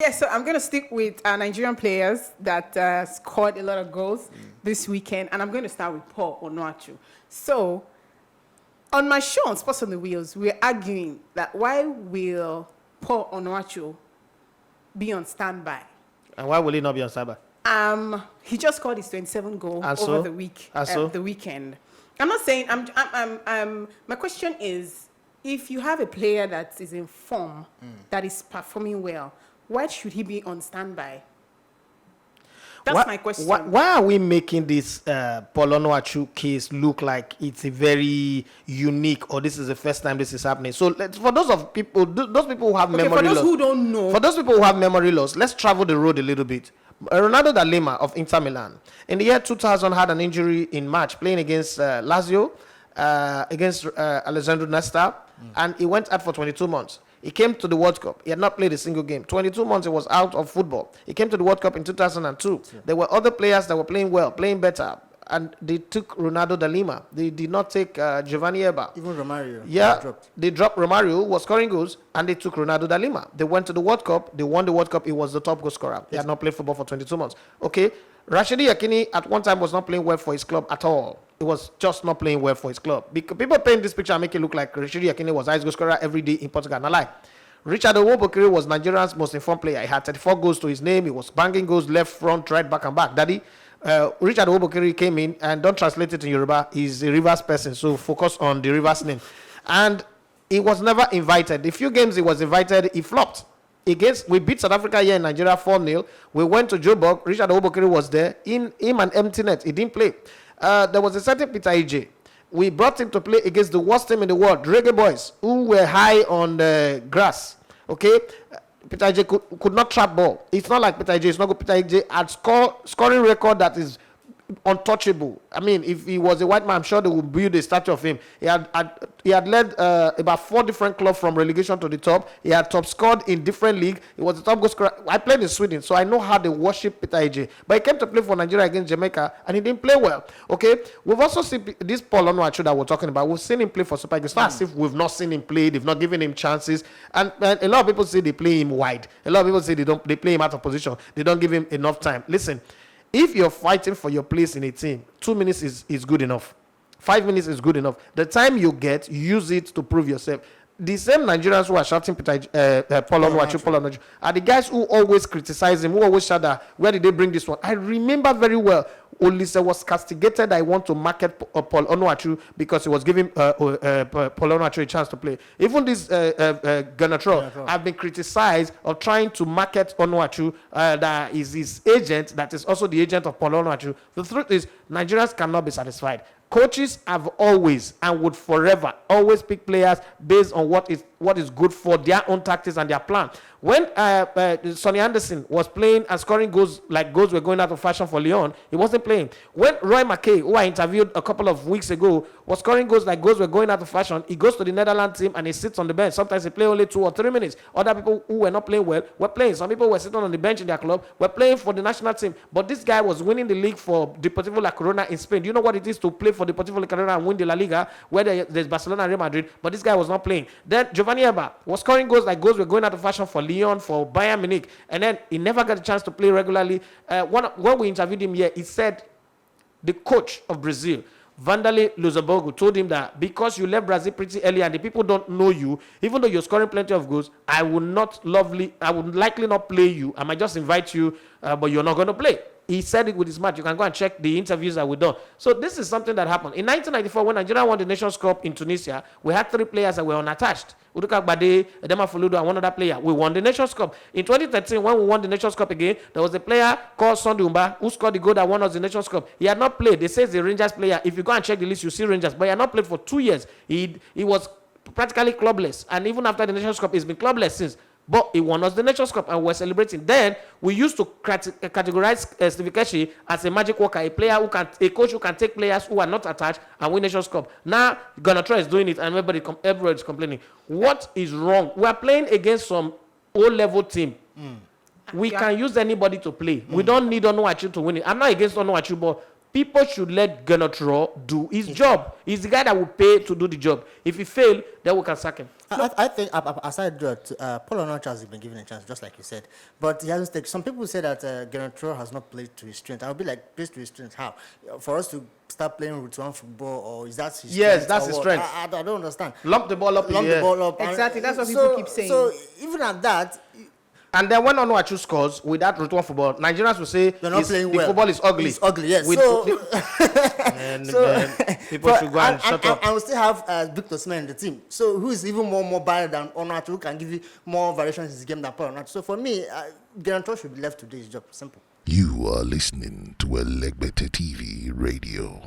Yes, so I'm going to stick with Nigerian players that scored a lot of goals this weekend, and I'm going to start with Paul Onuachu. So, on my show on Sports on the Wheels, we're arguing that why will Paul Onuachu be on standby? And why will he not be on standby? He just scored his 27th goal And over so? the week, And so? the weekend. I'm not saying. My question is, if you have a player that is in form, that is performing well, why should he be on standby? That's my question. Why are we making this Paul Onuachu case look like it's a very unique, or this is the first time this is happening? So for those people who have memory loss. For those who don't know. For those people who have memory loss, let's travel the road a little bit. Ronaldo da Lima of Inter Milan, in the year 2000, had an injury in March playing against Lazio, against Alessandro Nesta, and he went out for 22 months. He came to the World Cup. He had not played a single game. 22 months he was out of football. He came to the World Cup in 2002. Yeah. There were other players that were playing well, playing better, and they took Ronaldo da Lima. They did not take Giovanni Eba. Even Romario. Yeah, they dropped Romario, who was scoring goals, and they took Ronaldo da Lima. They went to the World Cup. They won the World Cup. He was the top goal scorer. He had not played football for 22 months. Okay, Rashidi Yakini at one time was not playing well for his club at all. He was just not playing well for his club. Because people paint this picture and make it look like Rashidi Yakini was highest goal scorer every day in Portugal. No lie. Richard Owobokere was Nigeria's most informed player. He had 34 goals to his name. He was banging goals left, front, right, back, and back. Daddy, Richard Owobokere came in, and don't translate it in Yoruba. He's a Rivers person, so focus on the Rivers name. And he was never invited. The few games he was invited, he flopped. We beat South Africa here in Nigeria 4-0. We went to Joburg. Richard Owobokere was there. In him an empty net. He didn't play. There was a certain Peter Ije. We brought him to play against the worst team in the world, Reggae Boys, who were high on the grass. Okay? Peter Ije could not trap ball. It's not like Peter Ije. It's not good. Peter Ije had scoring record that is untouchable. I mean, if he was a white man, I'm sure they would build a statue of him. He had led about 4 different clubs from relegation to the top. He had top scored in different leagues. He was the top goal scorer. I played in Sweden, so I know how they worship Peter Ije. But he came to play for Nigeria against Jamaica, and he didn't play well. Okay, we've also seen this Paul Onuachu that we're talking about. We've seen him play for Super Eagles. It's not as if we've not seen him play. They've not given him chances, and a lot of people say they play him wide. A lot of people say they play him out of position. They don't give him enough time. Listen. If you're fighting for your place in a team, 2 minutes is good enough. 5 minutes is good enough. The time you get, use it to prove yourself. The same Nigerians who are shouting Paul Onuachu, are the guys who always criticize him, who always shout that, where did they bring this one? I remember very well, Olise was castigated. I want to market Paul Onuachu because he was giving Paul Onuachu a chance to play. Even this Genort Rohr have been criticized of trying to market Onuachu, that is his agent, that is also the agent of Paul Onuachu. The truth is, Nigerians cannot be satisfied. Coaches have always and would forever always pick players based on what is good for their own tactics and their plan. When Sonny Anderson was playing and scoring goals like goals were going out of fashion for Lyon, he wasn't playing. When Roy McKay, who I interviewed a couple of weeks ago, was scoring goals like goals were going out of fashion, he goes to the Netherlands team and he sits on the bench. Sometimes he plays only 2 or 3 minutes. Other people who were not playing well were playing. Some people were sitting on the bench in their club, were playing for the national team. But this guy was winning the league for Deportivo La Corona in Spain. Do you know what it is to play for Deportivo La Corona and win the La Liga, where there's Barcelona and Real Madrid? But this guy was not playing. Then Giovanni Eba was scoring goals like goals were going out of fashion for Lyon, for Bayern Munich, and then he never got a chance to play regularly. When we interviewed him here, he said the coach of Brazil, Vanderlei Luxemburgo, told him that because you left Brazil pretty early and the people don't know you, even though you're scoring plenty of goals, I would likely not play you. I might just invite you, but you're not going to play. He said it with his mouth. You can go and check the interviews that we've done. So this is something that happened. In 1994, when Nigeria won the Nations Cup in Tunisia, we had 3 players that were unattached. Uduka Bade, Edema Fuludo, and one other player. We won the Nations Cup. In 2013, when we won the Nations Cup again, there was a player called Sondumba who scored the goal that won us the Nations Cup. He had not played. They say he's a Rangers player. If you go and check the list, you see Rangers. But he had not played for 2 years. He was practically clubless. And even after the Nations Cup, he's been clubless since. But he won us the Nations Cup and we're celebrating. Then we used to categorize Stevie Keshi as a magic worker, a coach who can take players who are not attached and win Nations Cup. Now Genort Rohr is doing it and everybody is complaining. What is wrong? We are playing against some O-level team. We can use anybody to play. We don't need Onuachu to win it. I'm not against Onuachu, but people should let Genort Rohr do his job. He's the guy that will pay to do the job. If he fails, then we can sack him. I think, aside that, Paul Onuachu has been given a chance, just like you said. But he hasn't taken. Some people say that Genort Rohr has not played to his strength. I'll be like, plays to his strength. How? For us to start playing route one football, or is that his strength? Yes, that's his strength. I don't understand. Lump the ball up. Lump the ball up. Exactly, that's what people keep saying. So even at that, And then when Onuachu scores with that return football, Nigerians will say they're not playing well. The football is ugly. It's ugly, yes. And people should go and shut up. And we still have Victor Osimhen in the team. So who is even more bad than Onuachu, who can give you more variations in his game than Paul Onuachu. So for me, Genort Rohr should be left to do his job. Simple. You are listening to Elegbete TV Radio.